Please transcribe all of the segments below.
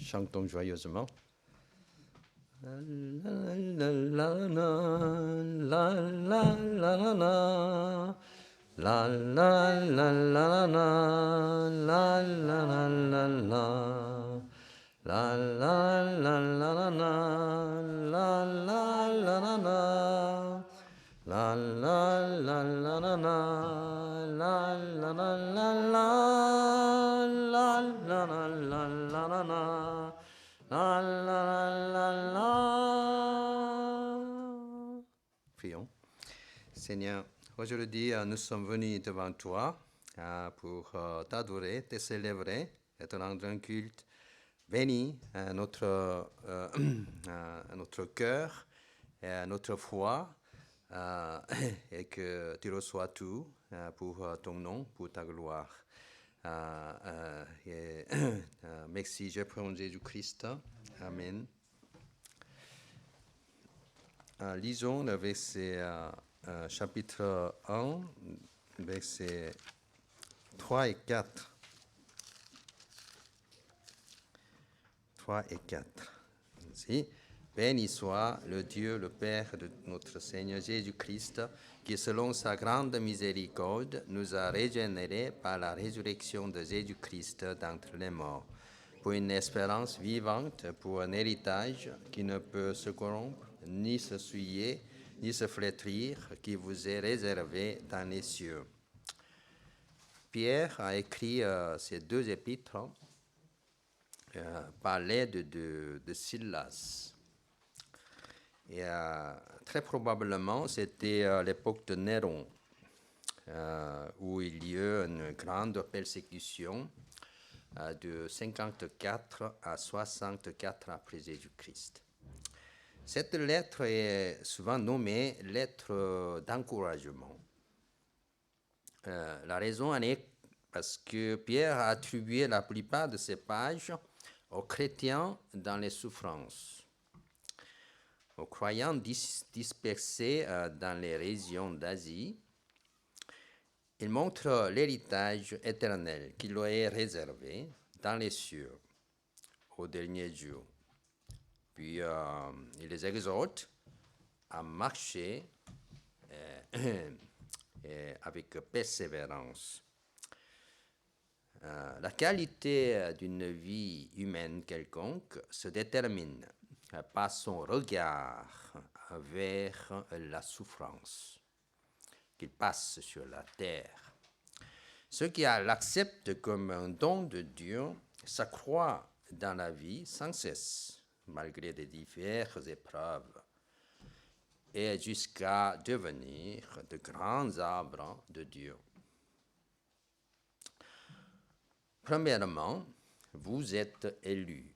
Chantons joyeusement. La la la la la la la la. La la la la la la la la la la. La la la la la la la la la la la. La la la la la la la la la la la. La la la la la la la. La la la la. Prions. Seigneur, aujourd'hui, nous sommes venus devant toi pour t'adorer, te célébrer et te rendre un culte. Bénis notre cœur et notre foi et que tu reçois tout pour ton nom, pour ta gloire. Merci, je prie en Jésus-Christ. Amen. Lisons le verset chapitre 1, versets 3 et 4. 3 et 4. Ainsi, béni soit le Dieu, le Père de notre Seigneur Jésus-Christ, qui selon sa grande miséricorde nous a régénérés par la résurrection de Jésus-Christ d'entre les morts, pour une espérance vivante, pour un héritage qui ne peut se corrompre, ni se souiller, ni se flétrir, qui vous est réservé dans les cieux. Pierre a écrit ces deux épîtres par l'aide de Silas. Et très probablement, c'était l'époque de Néron, où il y eut une grande persécution de 54 à 64 après Jésus-Christ. Cette lettre est souvent nommée lettre d'encouragement. La raison en est parce que Pierre a attribué la plupart de ses pages aux chrétiens dans les souffrances, aux croyants dispersés dans les régions d'Asie. Il montre l'héritage éternel qui leur est réservé dans les cieux au dernier jour. Puis il les exhorte à marcher avec persévérance. La qualité d'une vie humaine quelconque se détermine par son regard vers la souffrance qu'il passe sur la terre. Ceux qui l'acceptent comme un don de Dieu s'accroît dans la vie sans cesse, malgré des diverses épreuves, et jusqu'à devenir de grands arbres de Dieu. Premièrement, vous êtes élus.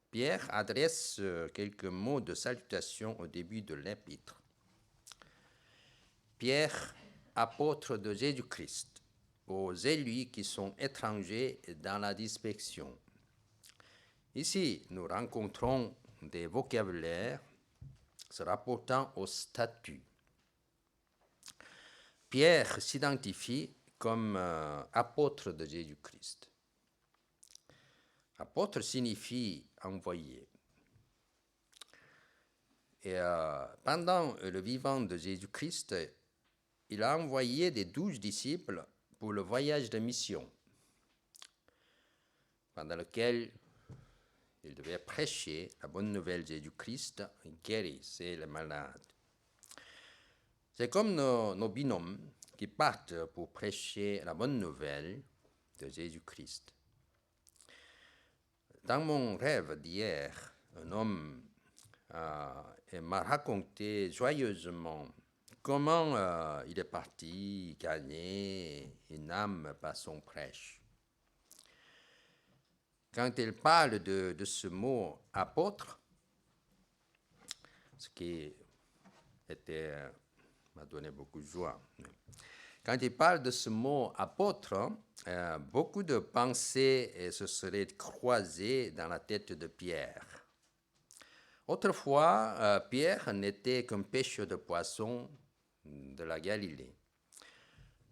Pierre adresse quelques mots de salutation au début de l'épître. Pierre, apôtre de Jésus-Christ, aux élus qui sont étrangers dans la dispersion. Ici, nous rencontrons des vocabulaires se rapportant au statut. Pierre s'identifie comme apôtre de Jésus-Christ. Apôtre signifie envoyé. Et pendant le vivant de Jésus-Christ, il a envoyé des 12 disciples pour le voyage de mission, pendant lequel il devait prêcher la bonne nouvelle de Jésus-Christ, guérir les malades. C'est comme nos binômes qui partent pour prêcher la bonne nouvelle de Jésus-Christ. Dans mon rêve d'hier, un homme m'a raconté joyeusement comment il est parti gagner une âme par son prêche. Quand il parle de ce mot apôtre, ce qui m'a donné beaucoup de joie. Quand il parle de ce mot apôtre, beaucoup de pensées se seraient croisées dans la tête de Pierre. Autrefois, Pierre n'était qu'un pêcheur de poissons de la Galilée.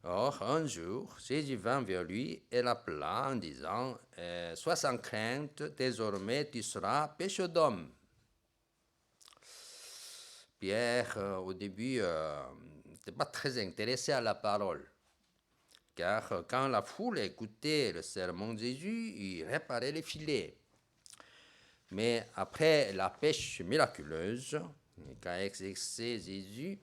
Or, un jour, Jésus vint vers lui et l'appela en disant « Sois sans crainte, désormais tu seras pêcheur d'hommes. » Pierre, au début, n'était pas très intéressé à la parole, car quand la foule écoutait le sermon de Jésus, il réparait les filets. Mais après la pêche miraculeuse qu'a exercée Jésus,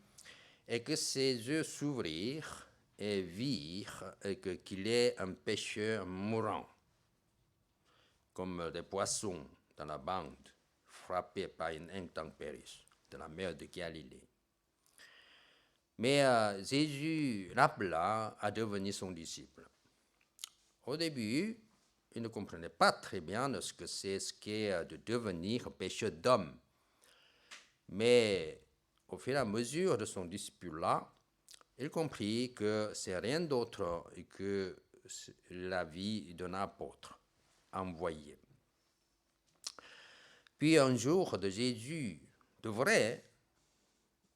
et que ses yeux s'ouvrirent et virent qu'il est un pêcheur mourant, comme des poissons dans la bande, frappés par une intempérie de la mer de Galilée. Mais Jésus l'appela à devenir son disciple. Au début, il ne comprenait pas très bien ce qu'est de devenir pêcheur d'hommes. Mais au fur et à mesure de son disciple-là, il comprit que c'est rien d'autre que la vie d'un apôtre envoyé. Puis un jour de Jésus, de vrai,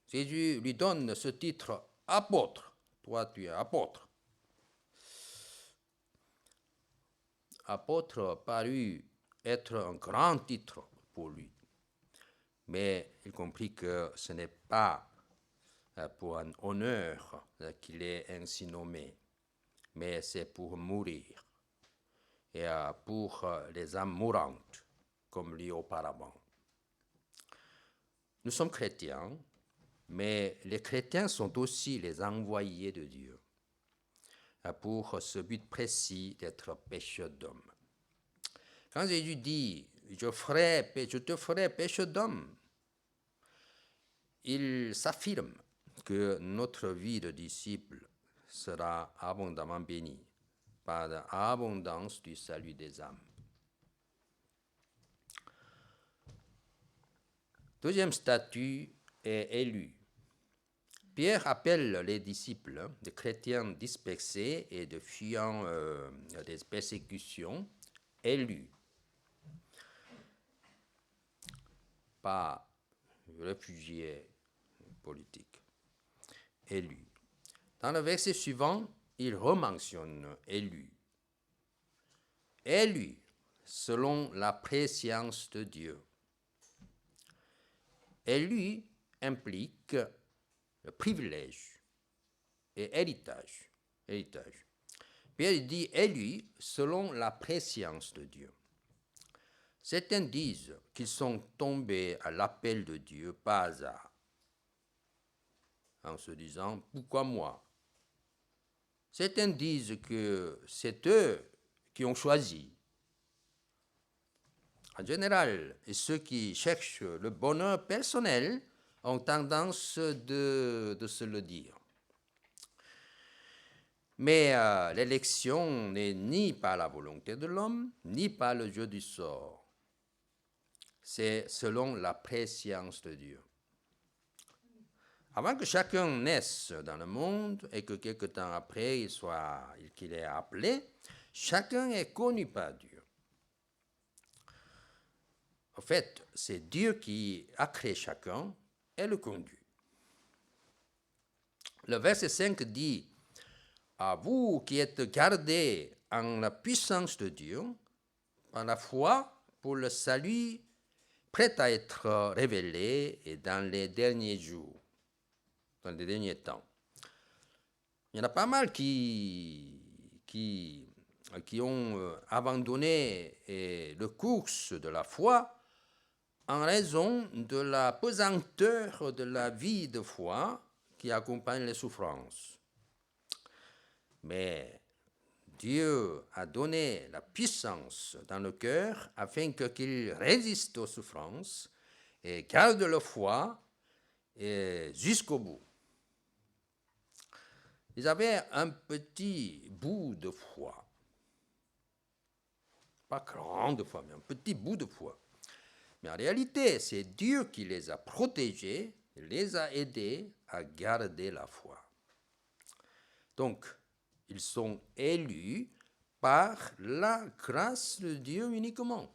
Jésus lui donne ce titre apôtre. Toi, tu es apôtre. Apôtre parut être un grand titre pour lui. Mais il comprit que ce n'est pas pour un honneur qu'il est ainsi nommé, mais c'est pour mourir et pour les âmes mourantes, comme lui auparavant. Nous sommes chrétiens, mais les chrétiens sont aussi les envoyés de Dieu pour ce but précis d'être pêcheurs d'hommes. Quand Jésus dit « je te ferai pêcheur d'hommes », il s'affirme que notre vie de disciple sera abondamment bénie par l'abondance du salut des âmes. Deuxième statut est élu. Pierre appelle les disciples, des chrétiens dispersés et de fuyant des persécutions, élus. Pas réfugiés politiques, élus. Dans le verset suivant, il rementionne élu. Élu selon la préscience de Dieu. Élu implique le privilège et héritage. Pierre dit élu selon la préscience de Dieu. Certains disent qu'ils sont tombés à l'appel de Dieu par hasard, en se disant « pourquoi moi ?» Certains disent que c'est eux qui ont choisi. En général, ceux qui cherchent le bonheur personnel ont tendance de se le dire. Mais l'élection n'est ni par la volonté de l'homme, ni par le jeu du sort. C'est selon la préscience de Dieu. Avant que chacun naisse dans le monde et que quelque temps après qu'il est appelé, chacun est connu par Dieu. En fait, c'est Dieu qui a créé chacun et le conduit. Le verset 5 dit « À vous qui êtes gardés en la puissance de Dieu, par la foi pour le salut prêt à être révélé et dans les derniers jours, dans les derniers temps. » Il y en a pas mal qui ont abandonné le course de la foi en raison de la pesanteur de la vie de foi qui accompagne les souffrances. Mais Dieu a donné la puissance dans le cœur afin qu'il résiste aux souffrances et garde la foi jusqu'au bout. Ils avaient un petit bout de foi. Pas grande foi, mais un petit bout de foi. Mais en réalité, c'est Dieu qui les a protégés, les a aidés à garder la foi. Donc, ils sont élus par la grâce de Dieu uniquement.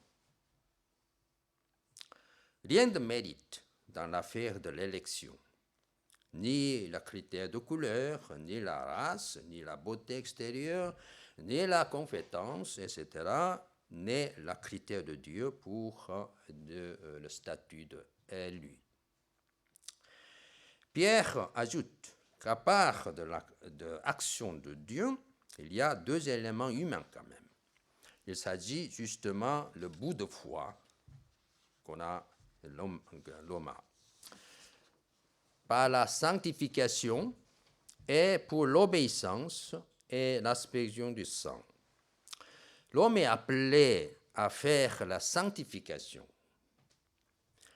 Rien de mérite dans l'affaire de l'élection. ni le critère de couleur, ni la race, ni la beauté extérieure, ni la compétence, etc., n'est le critère de Dieu pour le statut d'élu. Pierre ajoute qu'à part de l'action de Dieu, il y a deux éléments humains quand même. Il s'agit justement le bout de foi qu'on a, l'homme a. Par la sanctification et pour l'obéissance et l'aspersion du sang. L'homme est appelé à faire la sanctification.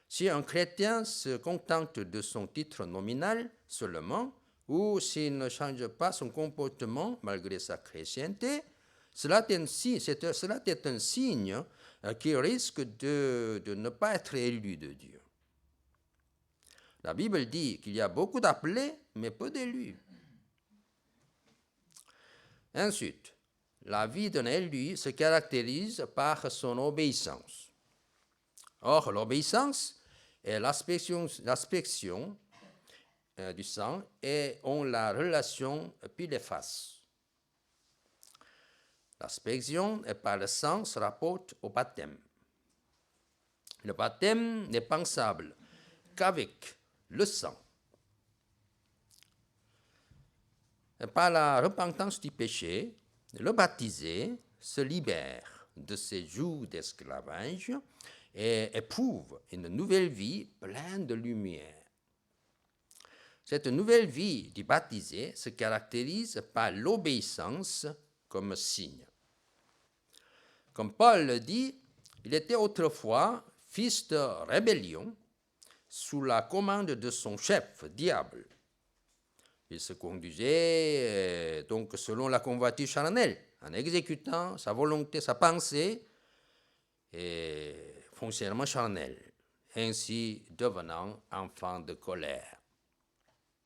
Si un chrétien se contente de son titre nominal seulement, ou s'il ne change pas son comportement malgré sa chrétienté, cela est un signe qui risque de ne pas être élu de Dieu. La Bible dit qu'il y a beaucoup d'appelés, mais peu d'élus. Ensuite, la vie d'un élu se caractérise par son obéissance. Or, l'obéissance et l'inspection du sang et ont la relation pile et face. L'inspection et par le sang se rapporte au baptême. Le baptême n'est pensable qu'avec le sang. Et par la repentance du péché, le baptisé se libère de ses jougs d'esclavage et éprouve une nouvelle vie pleine de lumière. Cette nouvelle vie du baptisé se caractérise par l'obéissance comme signe. Comme Paul le dit, il était autrefois fils de rébellion sous la commande de son chef, diable. Il se conduisait donc selon la convoitise charnelle, en exécutant sa volonté, sa pensée, et foncièrement charnelle, ainsi devenant enfant de colère.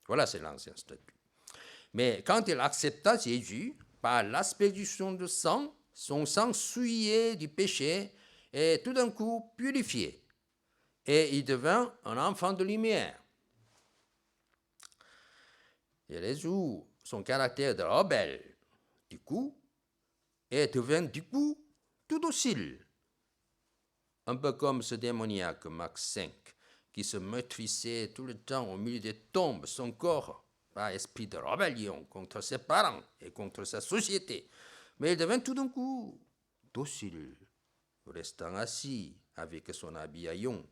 Voilà, c'est l'ancien statut. Mais quand il accepta Jésus, par l'aspersion de sang, son sang souillé du péché est tout d'un coup purifié, et il devint un enfant de lumière. Il résout son caractère de rebelle, du coup, et devient du coup tout docile. Un peu comme ce démoniaque Marc V, qui se meurtrissait tout le temps au milieu des tombes, son corps, par esprit de rébellion contre ses parents et contre sa société. Mais il devint tout d'un coup docile, restant assis avec son habit haillon,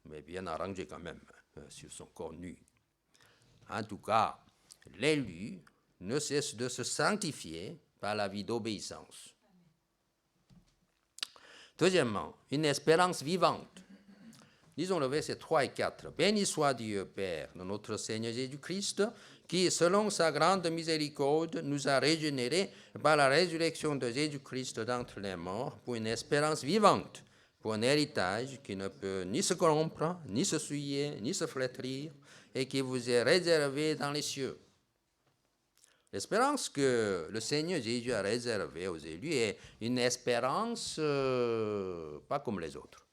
mais bien arrangé quand même, sur son corps nu. En tout cas, l'élu ne cesse de se sanctifier par la vie d'obéissance. Deuxièmement, une espérance vivante. Lisons le verset 3 et 4. Béni soit Dieu, Père, de notre Seigneur Jésus-Christ, qui, selon sa grande miséricorde, nous a régénérés par la résurrection de Jésus-Christ d'entre les morts pour une espérance vivante, pour un héritage qui ne peut ni se corrompre, ni se souiller, ni se flétrir, et qui vous est réservé dans les cieux. L'espérance que le Seigneur Jésus a réservée aux élus est une espérance pas comme les autres.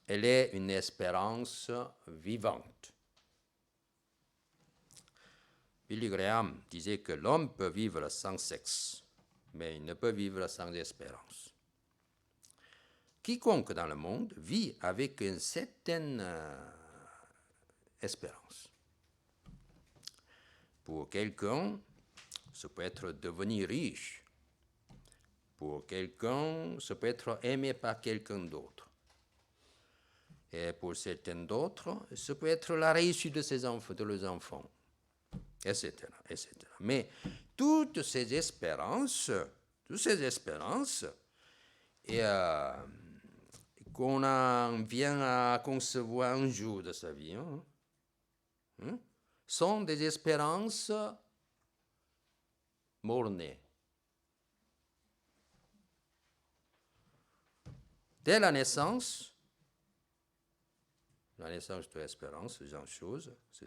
Elle est une espérance vivante. Billy Graham disait que l'homme peut vivre sans sexe, mais il ne peut vivre sans espérance. Quiconque dans le monde vit avec une certaine espérance. Pour quelqu'un, ça peut être devenir riche. Pour quelqu'un, ça peut être aimé par quelqu'un d'autre. Et pour certains d'autres, ça peut être la réussite de ses enfants, de leurs enfants, etc., etc. Mais toutes ces espérances et, qu'on en vient à concevoir un jour de sa vie, sont des espérances mornées. Dès la naissance de l'espérance, ces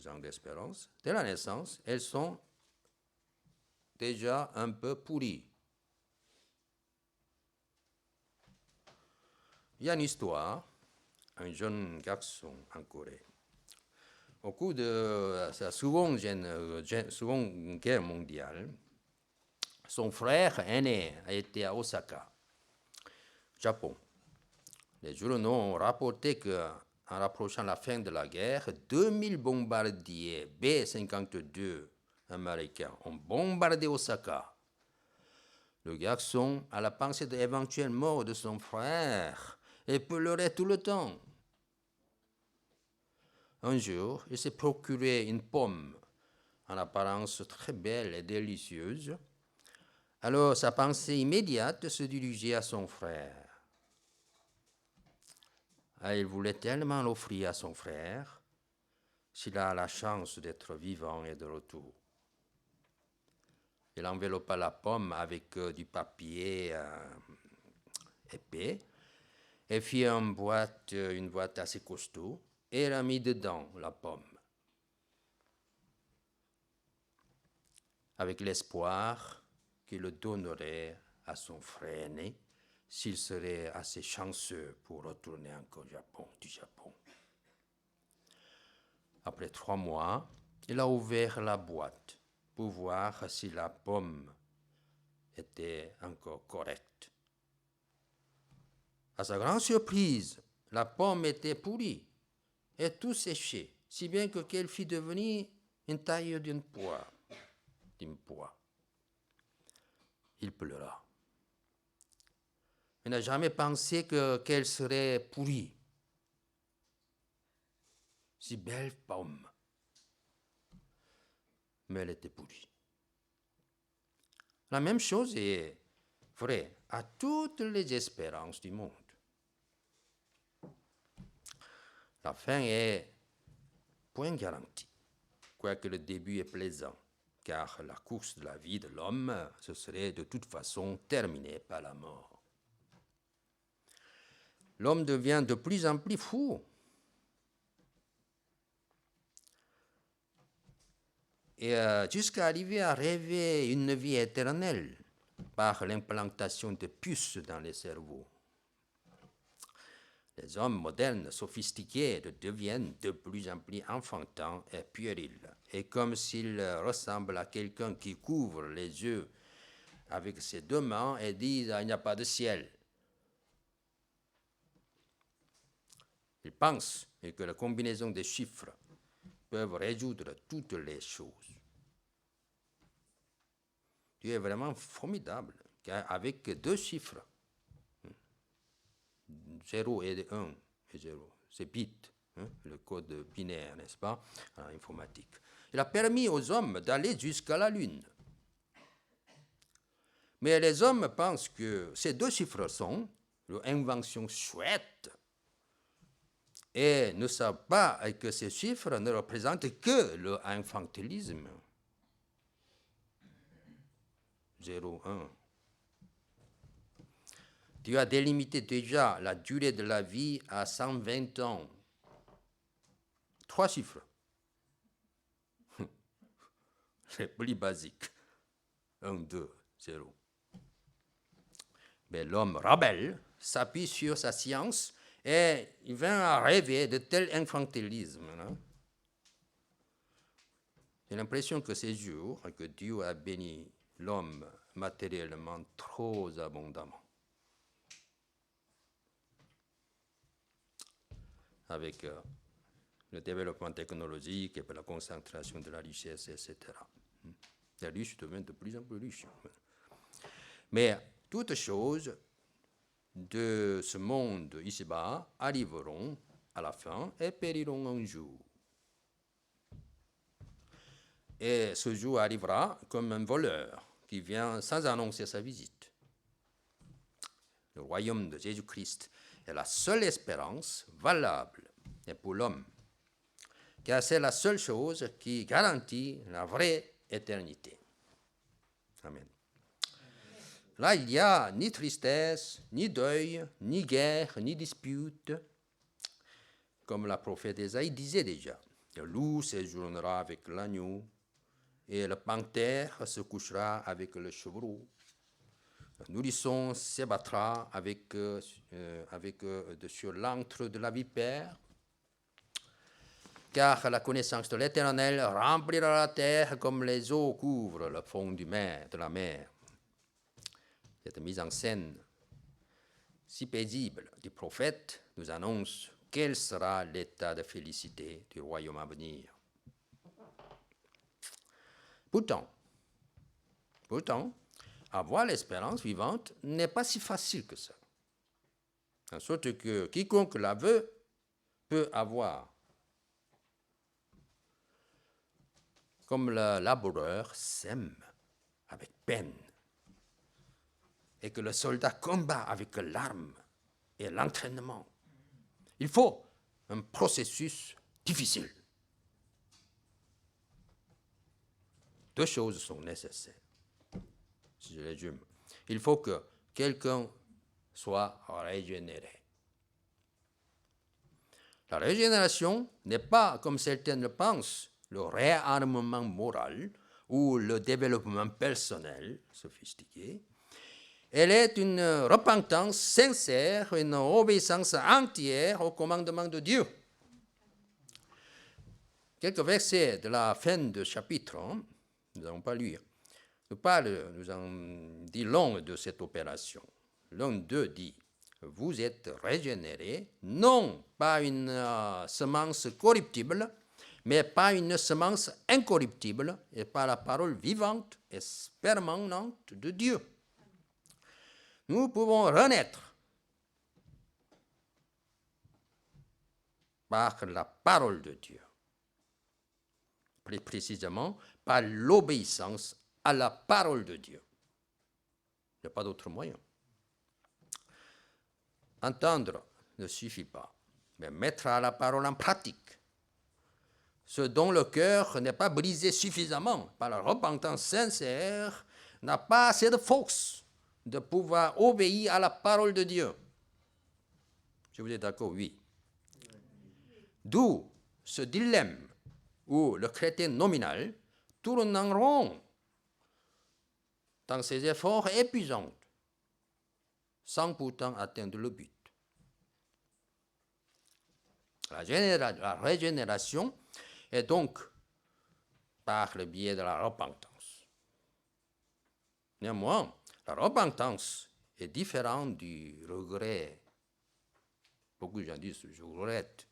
gens d'espérance, dès la naissance, elles sont déjà un peu pourries. il y a une histoire, un jeune garçon en Corée. Au cours de la Seconde Guerre mondiale, son frère aîné a été à Osaka, Japon. Les journaux ont rapporté qu'en rapprochant la fin de la guerre, 2000 bombardiers B-52 américains ont bombardé Osaka. Le garçon a la pensée de l'éventuelle mort de son frère et pleurait tout le temps. Un jour, il s'est procuré une pomme en apparence très belle et délicieuse. Alors sa pensée immédiate se dirigeait à son frère. Et il voulait tellement l'offrir à son frère s'il a la chance d'être vivant et de retour. Il enveloppa la pomme avec du papier épais et fit une boîte assez costaud et la mit dedans la pomme, avec l'espoir qu'il le donnerait à son frère aîné s'il serait assez chanceux pour retourner encore du Japon. Après 3 mois, il a ouvert la boîte pour voir si la pomme était encore correcte. À sa grande surprise, la pomme était pourrie et tout séché, si bien qu'elle fit devenir une taille d'une poire. Il pleura. Il n'a jamais pensé qu'elle serait pourrie. Si belle pomme. Mais elle était pourrie. La même chose est vraie à toutes les espérances du monde. La fin est point garantie, quoique le début est plaisant, car la course de la vie de l'homme, ce serait de toute façon terminée par la mort. L'homme devient de plus en plus fou. Et jusqu'à arriver à rêver une vie éternelle par l'implantation de puces dans les cerveaux. Les hommes modernes sophistiqués deviennent de plus en plus enfantins et puérils, et comme s'ils ressemblent à quelqu'un qui couvre les yeux avec ses 2 mains et dit « il n'y a pas de ciel ». Ils pensent que la combinaison des chiffres peuvent résoudre toutes les choses. Dieu est vraiment formidable, car avec 2 chiffres, 0 et 1 et 0, c'est bit, le code binaire, n'est-ce pas, en informatique. Il a permis aux hommes d'aller jusqu'à la Lune. Mais les hommes pensent que ces 2 chiffres sont une invention chouette et ne savent pas que ces chiffres ne représentent que l'infantilisme. 0, 1. Dieu a délimité déjà la durée de la vie à 120 ans. 3 chiffres. C'est plus basique. 1, 2, 0. Mais l'homme rebelle s'appuie sur sa science et il vient à rêver de tel infantilisme. J'ai l'impression que ces jours, que Dieu a béni l'homme matériellement trop abondamment. Avec le développement technologique et la concentration de la richesse, etc. Les riches deviennent de plus en plus riches. Mais toutes choses de ce monde ici-bas arriveront à la fin et périront un jour. Et ce jour arrivera comme un voleur qui vient sans annoncer sa visite. Le royaume de Jésus-Christ est la seule espérance valable pour l'homme, car c'est la seule chose qui garantit la vraie éternité. Amen. Là, il n'y a ni tristesse, ni deuil, ni guerre, ni dispute. Comme la prophète Ésaïe disait déjà, le loup séjournera avec l'agneau et le panthère se couchera avec le chevreau. nourrisson s'ébattra sur l'antre de la vipère, car la connaissance de l'Éternel remplira la terre comme les eaux couvrent le fond de la mer. Cette mise en scène si paisible du prophète nous annonce quel sera l'état de félicité du royaume à venir. Pourtant, avoir l'espérance vivante n'est pas si facile que ça. En sorte que quiconque la veut peut avoir, comme le laboureur sème avec peine, et que le soldat combat avec l'arme et l'entraînement. Il faut un processus difficile. Deux choses sont nécessaires, si je résume. Il faut que quelqu'un soit régénéré. La régénération n'est pas, comme certains le pensent, le réarmement moral ou le développement personnel sophistiqué. Elle est une repentance sincère, une obéissance entière au commandement de Dieu. Quelques versets de la fin du chapitre, nous n'allons pas lire, nous en dit long de cette opération. L'un d'eux dit, vous êtes régénérés, non pas une semence corruptible, mais pas une semence incorruptible, et par la parole vivante et permanente de Dieu. Nous pouvons renaître par la parole de Dieu, plus précisément par l'obéissance à la parole de Dieu. Il n'y a pas d'autre moyen. Entendre ne suffit pas, mais mettre à la parole en pratique ce dont le cœur n'est pas brisé suffisamment par la repentance sincère n'a pas assez de force de pouvoir obéir à la parole de Dieu. Je vous êtes d'accord? Oui. D'où ce dilemme où le chrétien nominal tourne en rond dans ses efforts épuisants, sans pourtant atteindre le but. La régénération est donc par le biais de la repentance. Néanmoins, la repentance est différente du regret. Beaucoup de gens disent « je regrette ».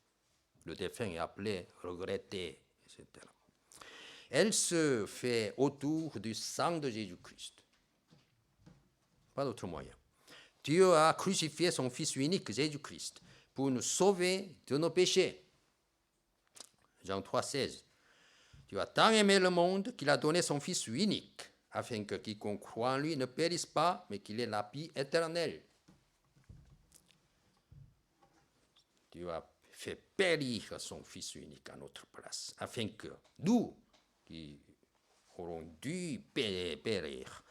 Le défunt est appelé « regretter », etc. Elle se fait autour du sang de Jésus-Christ. Pas d'autre moyen. Dieu a crucifié son Fils unique, Jésus-Christ, pour nous sauver de nos péchés. Jean 3, 16. Dieu a tant aimé le monde qu'il a donné son Fils unique, afin que quiconque croit en lui ne périsse pas, mais qu'il ait la vie éternelle. Dieu a fait périr son Fils unique à notre place, afin que nous, qui aurons dû périr,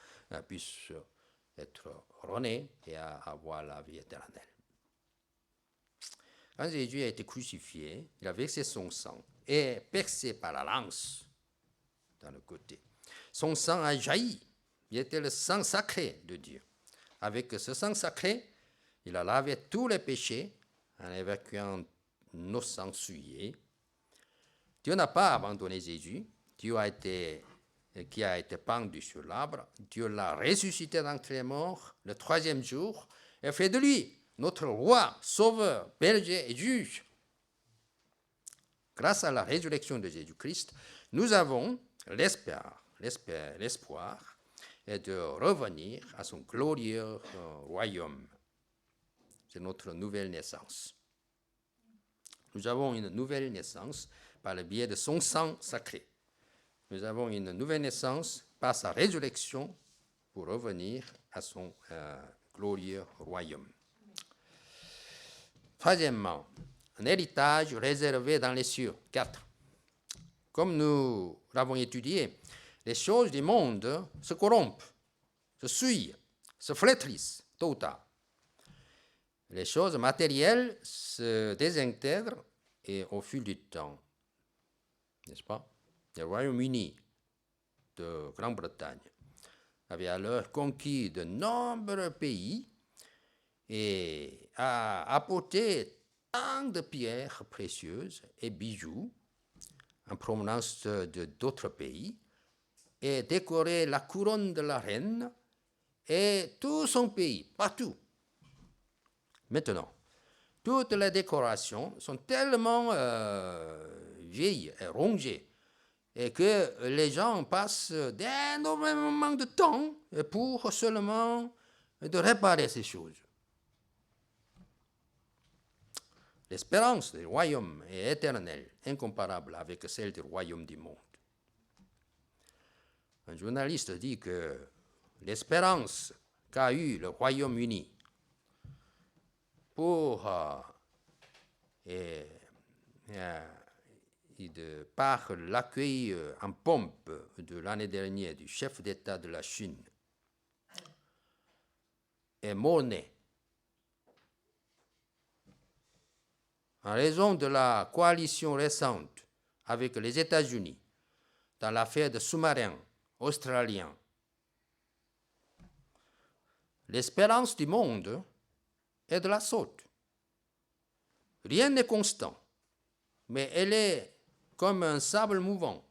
puissions être renés et avoir la vie éternelle. Quand Jésus a été crucifié, il a versé son sang et percé par la lance dans le côté. Son sang a jailli. Il était le sang sacré de Dieu. Avec ce sang sacré, il a lavé tous les péchés en évacuant nos sangs souillés. Dieu n'a pas abandonné Jésus. Dieu qui a été pendu sur l'arbre. Dieu l'a ressuscité d'entre les morts le troisième jour et fait de lui notre roi, sauveur, berger et juge. Grâce à la résurrection de Jésus-Christ, nous avons l'espoir est de revenir à son glorieux royaume. C'est notre nouvelle naissance. Nous avons une nouvelle naissance par le biais de son sang sacré. Nous avons une nouvelle naissance par sa résurrection pour revenir à son glorieux royaume. Troisièmement, un héritage réservé dans les cieux. 4. Comme nous l'avons étudié, les choses du monde se corrompent, se souillent, se flétrissent tôt ou tard. Les choses matérielles se désintègrent et au fil du temps, n'est-ce pas? Le Royaume-Uni de Grande-Bretagne avait alors conquis de nombreux pays et a apporté tant de pierres précieuses et bijoux en provenance d'autres pays et décoré la couronne de la reine et tout son pays, partout. Maintenant, toutes les décorations sont tellement vieilles et rongées et que les gens passent énormément de temps pour seulement de réparer ces choses. L'espérance du royaume est éternelle, incomparable avec celle du royaume du monde. Un journaliste dit que l'espérance qu'a eue le Royaume-Uni par l'accueil en pompe de l'année dernière du chef d'État de la Chine est mort-né. En raison de la coalition récente avec les États-Unis dans l'affaire de sous-marins australiens, l'espérance du monde est de la sorte. Rien n'est constant, mais elle est comme un sable mouvant,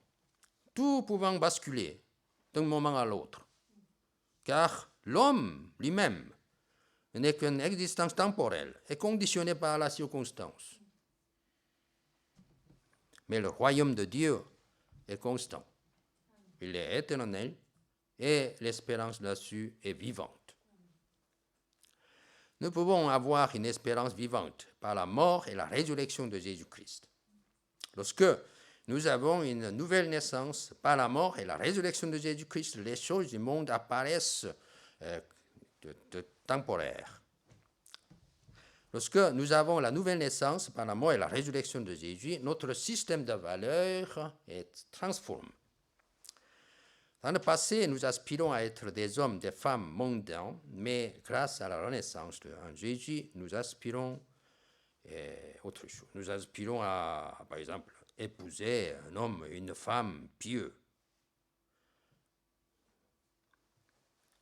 tout pouvant basculer d'un moment à l'autre. Car l'homme lui-même n'est qu'une existence temporelle et conditionnée par la circonstance. Mais le royaume de Dieu est constant. Il est éternel et l'espérance là-dessus est vivante. Nous pouvons avoir une espérance vivante par la mort et la résurrection de Jésus-Christ. Lorsque nous avons une nouvelle naissance par la mort et la résurrection de Jésus-Christ, les choses du monde apparaissent temporaires. Lorsque nous avons la nouvelle naissance par la mort et la résurrection de Jésus, notre système de valeurs est transformé. Dans le passé, nous aspirons à être des hommes, des femmes mondains, mais grâce à la renaissance de Jésus, nous aspirons à autre chose. Nous aspirons à, par exemple, épouser un homme et une femme pieux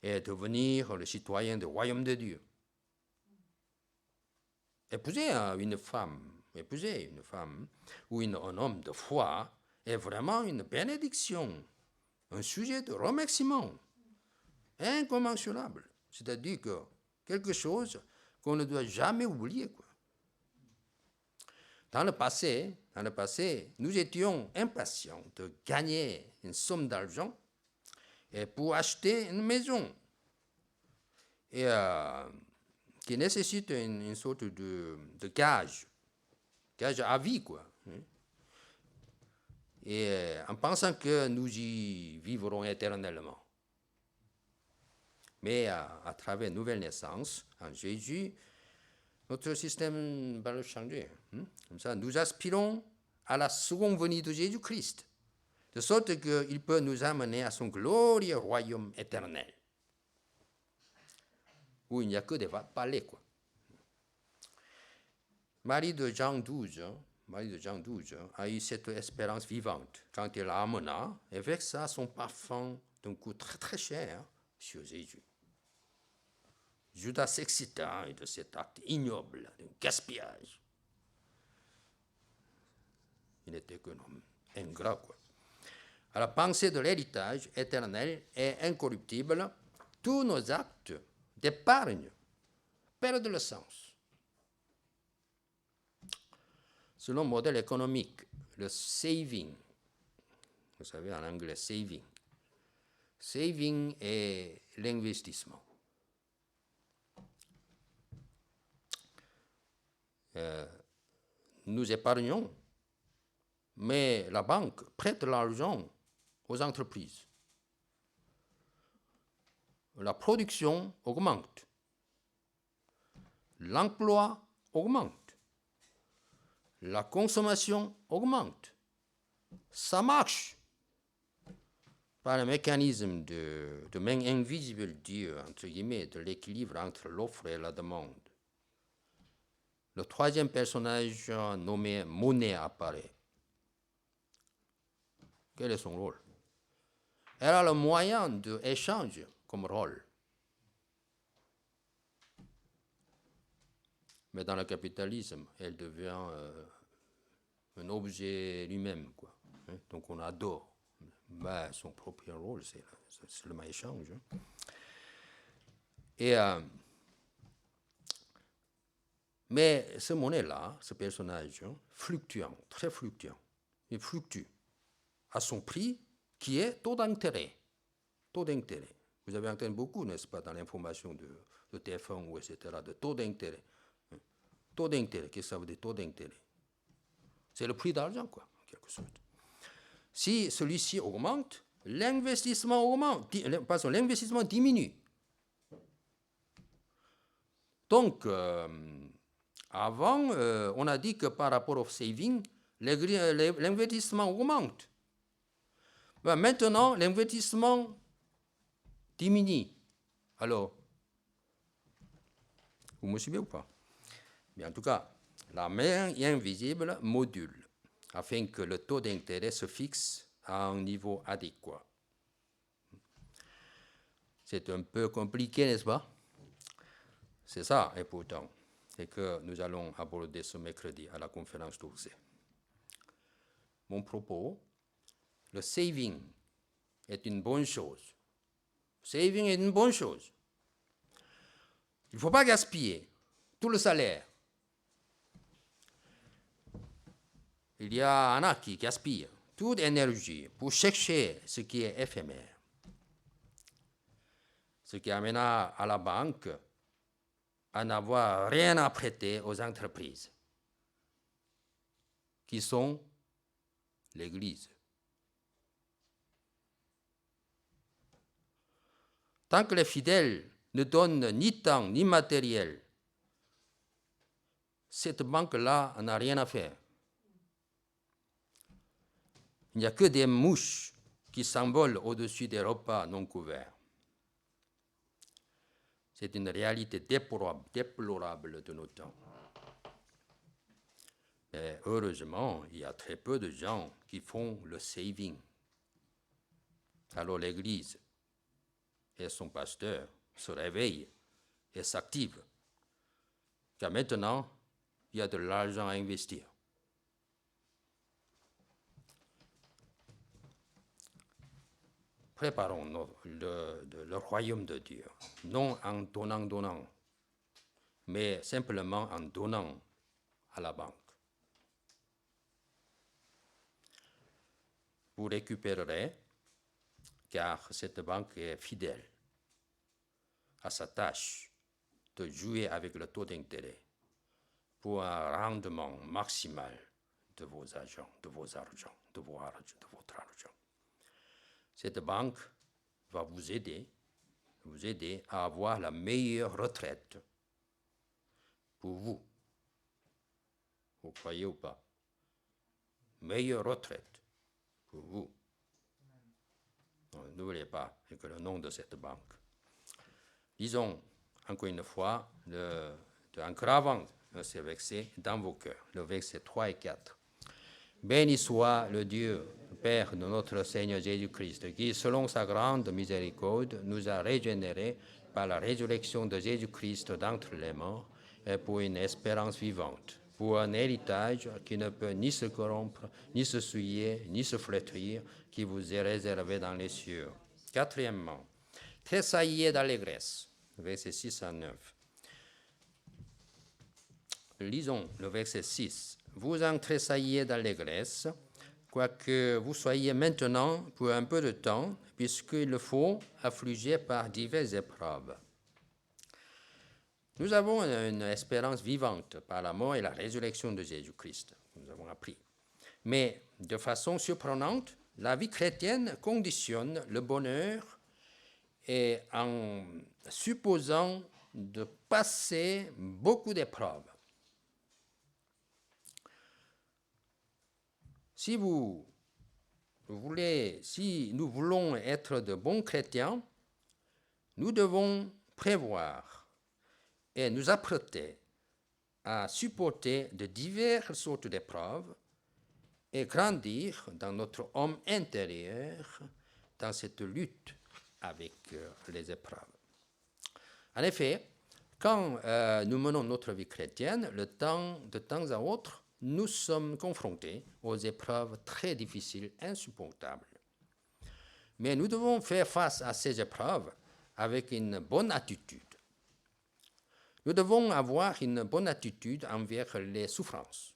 et devenir le citoyen du royaume de Dieu. Épouser une femme ou un homme de foi est vraiment une bénédiction, un sujet de remerciement incommensurable. C'est-à-dire que quelque chose qu'on ne doit jamais oublier, quoi. Dans le passé, nous étions impatients de gagner une somme d'argent pour acheter une maison et qui nécessite une sorte de gage à vie, quoi. Et en pensant que nous y vivrons éternellement. Mais à travers une nouvelle naissance en Jésus, notre système va le changer. Comme ça, nous aspirons à la seconde venue de Jésus-Christ, de sorte qu'il peut nous amener à son glorieux royaume éternel, où il n'y a que des palais, quoi. Marie de Jean XII a eu cette espérance vivante quand elle amena et versa son parfum d'un coût très très cher sur Jésus. Judas s'excita de cet acte ignoble, de gaspillage. Il n'était qu'un homme ingrat, quoi. À la pensée de l'héritage éternel et incorruptible, tous nos actes d'épargne perdent le sens. Selon le modèle économique, le saving, vous savez en anglais saving est l'investissement. Nous épargnons, mais la banque prête l'argent aux entreprises. La production augmente, l'emploi augmente, la consommation augmente. Ça marche par un mécanisme de main invisible, Dieu, entre guillemets, de l'équilibre entre l'offre et la demande. Le troisième personnage nommé monnaie apparaît. Quel est son rôle? Elle a le moyen d'échange comme rôle. Mais dans le capitalisme, elle devient un objet lui-même, quoi. Hein? Donc on adore. Ben, son propre rôle, c'est seulement échange. Hein? Et, mais ce monnaie-là, ce personnage, hein, fluctuant, très fluctuant, il fluctue à son prix qui est taux d'intérêt. Taux d'intérêt. Vous avez entendu beaucoup, n'est-ce pas, dans l'information de TF1 ou etc., de taux d'intérêt. Taux d'intérêt, qu'est-ce que ça veut dire, taux d'intérêt? C'est le prix d'argent, quoi, en quelque sorte. Si celui-ci augmente, l'investissement augmente, l'investissement diminue. Donc, avant, on a dit que par rapport au saving, l'investissement augmente. Ben, maintenant, l'investissement diminue. Alors, vous me suivez ou pas? Mais en tout cas, la main invisible module afin que le taux d'intérêt se fixe à un niveau adéquat. C'est un peu compliqué, n'est-ce pas? C'est ça, et pourtant, c'est que nous allons aborder ce mercredi à la conférence d'Orsay. Mon propos, le saving est une bonne chose. Saving est une bonne chose. Il ne faut pas gaspiller tout le salaire. Il y en a qui gaspillent toute énergie pour chercher ce qui est éphémère, ce qui amène à la banque à n'avoir rien à prêter aux entreprises, qui sont l'Église. Tant que les fidèles ne donnent ni temps ni matériel, cette banque-là n'a rien à faire. Il n'y a que des mouches qui s'envolent au-dessus des repas non couverts. C'est une réalité déplorable de nos temps. Mais heureusement, il y a très peu de gens qui font le saving. Alors l'Église et son pasteur se réveillent et s'activent. Car maintenant, il y a de l'argent à investir. Préparons le royaume de Dieu, non en donnant, mais simplement en donnant à la banque. Vous récupérerez, car cette banque est fidèle à sa tâche de jouer avec le taux d'intérêt pour un rendement maximal de vos argents, de votre argent. Cette banque va vous aider à avoir la meilleure retraite pour vous. Vous croyez ou pas? Meilleure retraite pour vous. N'oubliez pas que le nom de cette banque. Lisons encore une fois encore avant ces versets dans vos cœurs, le verset 3 et 4. Béni soit le Dieu, Père de notre Seigneur Jésus-Christ, qui, selon sa grande miséricorde, nous a régénérés par la résurrection de Jésus-Christ d'entre les morts, et pour une espérance vivante, pour un héritage qui ne peut ni se corrompre, ni se souiller, ni se flétrir, qui vous est réservé dans les cieux. Quatrièmement, tressaillez d'allégresse, versets 6 à 9. Lisons le verset 6. Vous en tressaillez d'allégresse, quoique vous soyez maintenant pour un peu de temps, puisqu'il le faut affliger par diverses épreuves. Nous avons une espérance vivante par la mort et la résurrection de Jésus-Christ, nous avons appris. Mais de façon surprenante, la vie chrétienne conditionne le bonheur et en supposant de passer beaucoup d'épreuves. Si nous voulons être de bons chrétiens, nous devons prévoir et nous apprêter à supporter de diverses sortes d'épreuves et grandir dans notre homme intérieur dans cette lutte avec les épreuves. En effet, quand nous menons notre vie chrétienne, de temps à autre, nous sommes confrontés aux épreuves très difficiles, insupportables. Mais nous devons faire face à ces épreuves avec une bonne attitude. Nous devons avoir une bonne attitude envers les souffrances,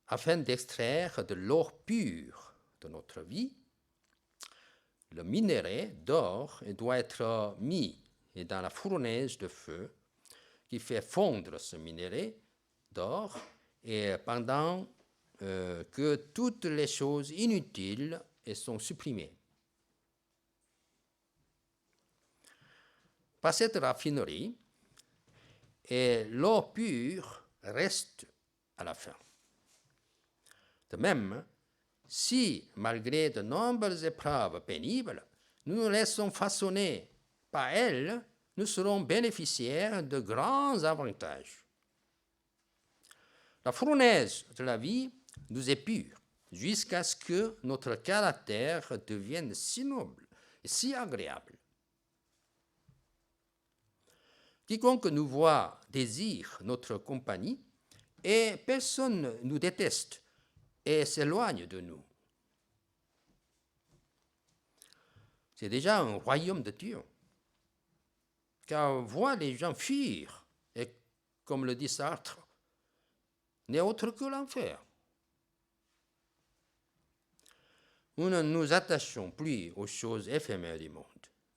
afin d'extraire de l'or pur de notre vie. Le minerai d'or doit être mis dans la fournaise de feu qui fait fondre ce minerai d'or et pendant que toutes les choses inutiles sont supprimées. Par cette raffinerie, et l'or pur reste à la fin. De même, si, malgré de nombreuses épreuves pénibles, nous nous laissons façonner par elles, nous serons bénéficiaires de grands avantages. La fournaise de la vie nous épure jusqu'à ce que notre caractère devienne si noble et si agréable. Quiconque nous voit désire notre compagnie et personne nous déteste et s'éloigne de nous. C'est déjà un royaume de Dieu. Car voir les gens fuir, et comme le dit Sartre, n'est autre que l'enfer. Nous ne nous attachons plus aux choses éphémères du monde,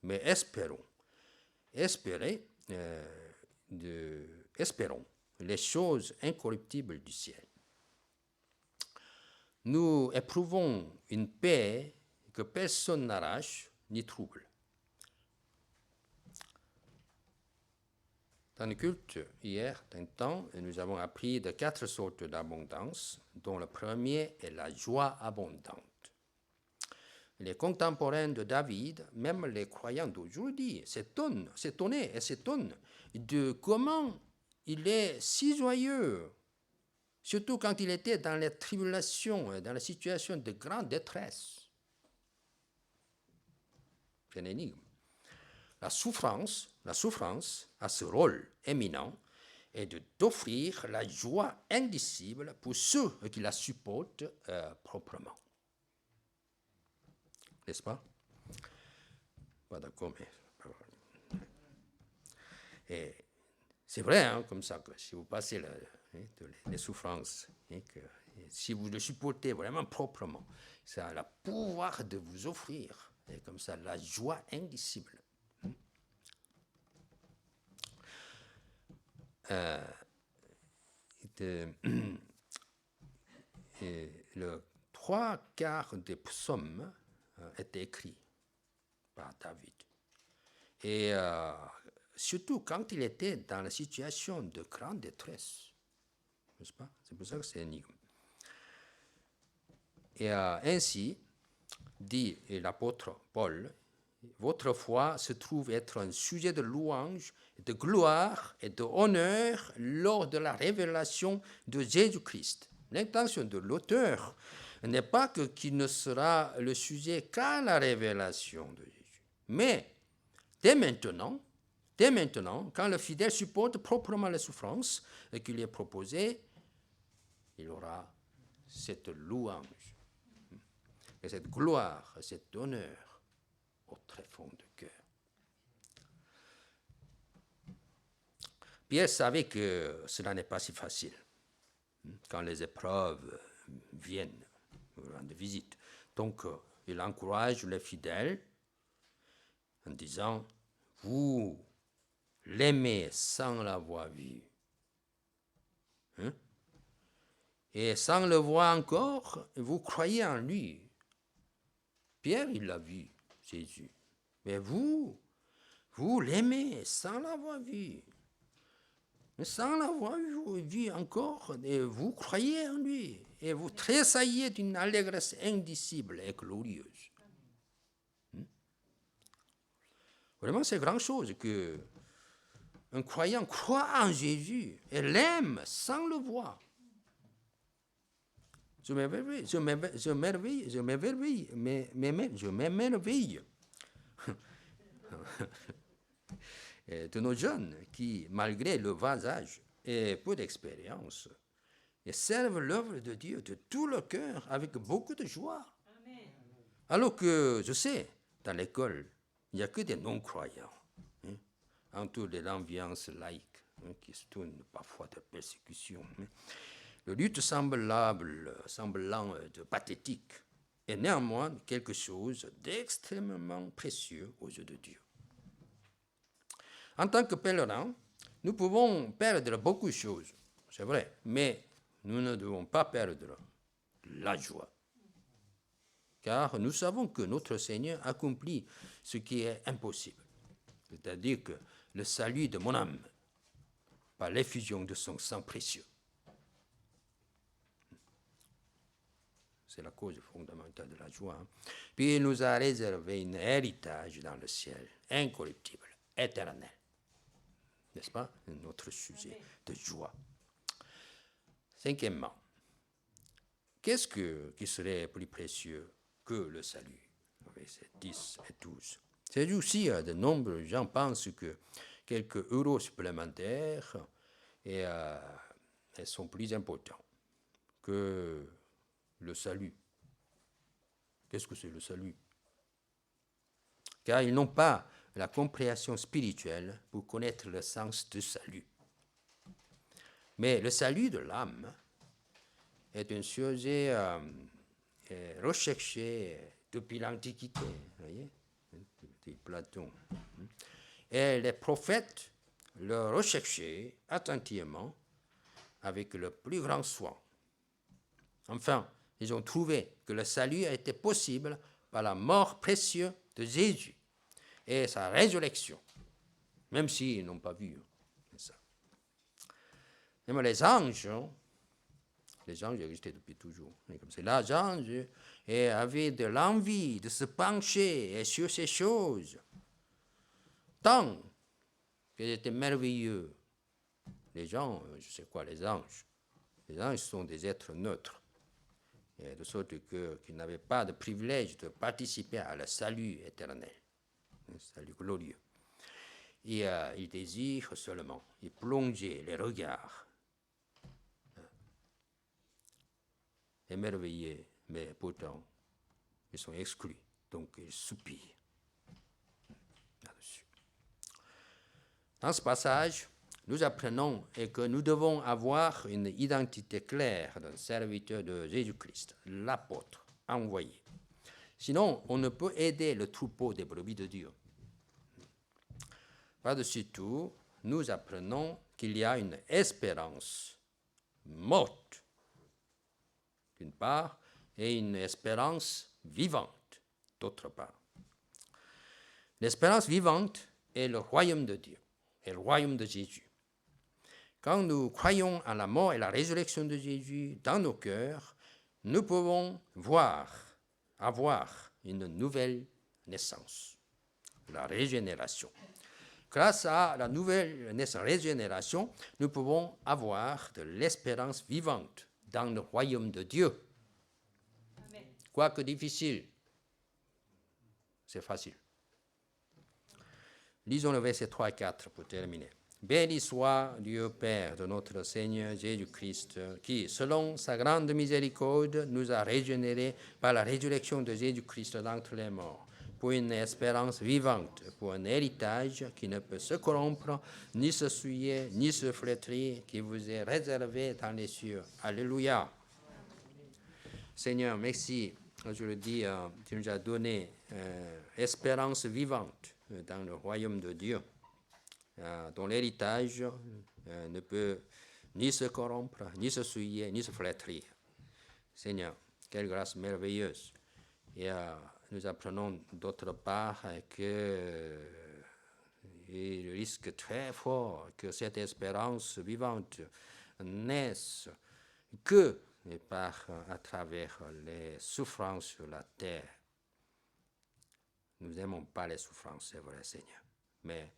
mais espérons les choses incorruptibles du ciel. Nous éprouvons une paix que personne n'arrache ni trouble. Dans le culte, hier, d'un temps, nous avons appris de 4 sortes d'abondance, dont le premier est la joie abondante. Les contemporains de David, même les croyants d'aujourd'hui, s'étonnent de comment il est si joyeux, surtout quand il était dans les tribulations, dans la situation de grande détresse. C'est une énigme. La souffrance a ce rôle éminent et d'offrir la joie indicible pour ceux qui la supportent proprement. N'est-ce pas? Pas d'accord, mais... Et c'est vrai, hein, comme ça, que si vous passez les souffrances, si vous le supportez vraiment proprement, ça a le pouvoir de vous offrir, et comme ça, la joie indicible. Le 3/4 des psaumes étaient écrits par David. Et surtout quand il était dans la situation de grande détresse. N'est-ce pas? C'est pour ça que c'est énigme. Et ainsi, dit l'apôtre Paul, votre foi se trouve être un sujet de louange, de gloire et de honneur lors de la révélation de Jésus-Christ. L'intention de l'auteur n'est pas qu'il ne sera le sujet qu'à la révélation de Jésus. Mais dès maintenant, quand le fidèle supporte proprement les souffrances qui lui est proposée, il aura cette louange et cette gloire, cet honneur au très fond du cœur. Pierre savait que cela n'est pas si facile quand les épreuves viennent de visite. Donc, il encourage les fidèles en disant, vous l'aimez sans l'avoir vu. Et sans le voir encore, vous croyez en lui. Pierre, il l'a vu, Jésus. Mais vous l'aimez sans l'avoir vu. Mais sans l'avoir vu encore, et vous croyez en lui. Et vous tressaillez d'une allégresse indicible et glorieuse. Vraiment, c'est grand chose qu'un croyant croit en Jésus et l'aime sans le voir. m'émerveille de nos jeunes qui, malgré le bas âge et peu d'expérience, servent l'œuvre de Dieu de tout leur cœur avec beaucoup de joie. Amen. Alors que, je sais, dans l'école, il n'y a que des non-croyants, autour de l'ambiance laïque, qui se tourne parfois de persécution. Le lutte semblant de pathétique est néanmoins quelque chose d'extrêmement précieux aux yeux de Dieu. En tant que pèlerins, nous pouvons perdre beaucoup de choses, c'est vrai, mais nous ne devons pas perdre la joie. Car nous savons que notre Seigneur accomplit ce qui est impossible, c'est-à-dire que le salut de mon âme par l'effusion de son sang précieux. C'est la cause fondamentale de la joie. Puis il nous a réservé un héritage dans le ciel, incorruptible, éternel. N'est-ce pas? Notre sujet de joie. Cinquièmement, qu'est-ce qui serait plus précieux que le salut? Versets 10 et 12. C'est aussi de nombreux gens pensent que quelques euros supplémentaires sont plus importants que le salut. Qu'est-ce que c'est le salut? Car ils n'ont pas la compréhension spirituelle pour connaître le sens du salut. Mais le salut de l'âme est une chose recherchée depuis l'Antiquité, voyez, depuis Platon. Et les prophètes le recherchaient attentivement avec le plus grand soin. Enfin, ils ont trouvé que le salut a été possible par la mort précieuse de Jésus et sa résurrection, même s'ils n'ont pas vu ça. Même les anges existaient depuis toujours. Comme c'est les anges avaient de l'envie de se pencher sur ces choses, tant qu'elles étaient merveilleux. Les gens, je sais quoi, les anges sont des êtres neutres, et de sorte qu'ils n'avaient pas de privilège de participer à la salut éternel, un salut glorieux. Et ils désirent seulement y plonger les regards, émerveillés, mais pourtant, ils sont exclus, donc ils soupirent là-dessus. Dans ce passage, nous apprenons que nous devons avoir une identité claire d'un serviteur de Jésus-Christ, l'apôtre envoyé. Sinon, on ne peut aider le troupeau des brebis de Dieu. Par-dessus tout, nous apprenons qu'il y a une espérance morte, d'une part, et une espérance vivante, d'autre part. L'espérance vivante est le royaume de Dieu, et le royaume de Jésus. Quand nous croyons à la mort et la résurrection de Jésus dans nos cœurs, nous pouvons avoir une nouvelle naissance, la régénération. Grâce à la nouvelle régénération, nous pouvons avoir de l'espérance vivante dans le royaume de Dieu. Amen. Quoique difficile, c'est facile. Lisons le verset 3 et 4 pour terminer. Béni soit Dieu Père de notre Seigneur Jésus-Christ, qui, selon sa grande miséricorde, nous a régénérés par la résurrection de Jésus-Christ d'entre les morts, pour une espérance vivante, pour un héritage qui ne peut se corrompre, ni se souiller, ni se flétrir, qui vous est réservé dans les cieux. Alléluia. Seigneur, merci. Je le dis, tu nous as donné espérance vivante dans le royaume de Dieu, dont l'héritage ne peut ni se corrompre, ni se souiller, ni se flétrir. Seigneur, quelle grâce merveilleuse. Et nous apprenons d'autre part qu'il risque très fort que cette espérance vivante naisse que à travers les souffrances sur la terre. Nous n'aimons pas les souffrances, c'est vrai, Seigneur, mais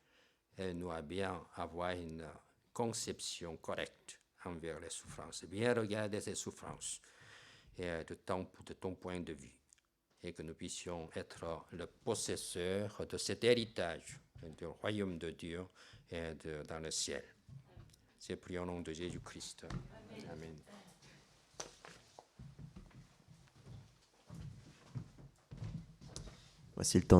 elle nous a bien avoir une conception correcte envers les souffrances, bien regarder ces souffrances de ton point de vue, et que nous puissions être le possesseur de cet héritage du royaume de Dieu dans le ciel. C'est prié au nom de Jésus-Christ. Amen. Voici le temps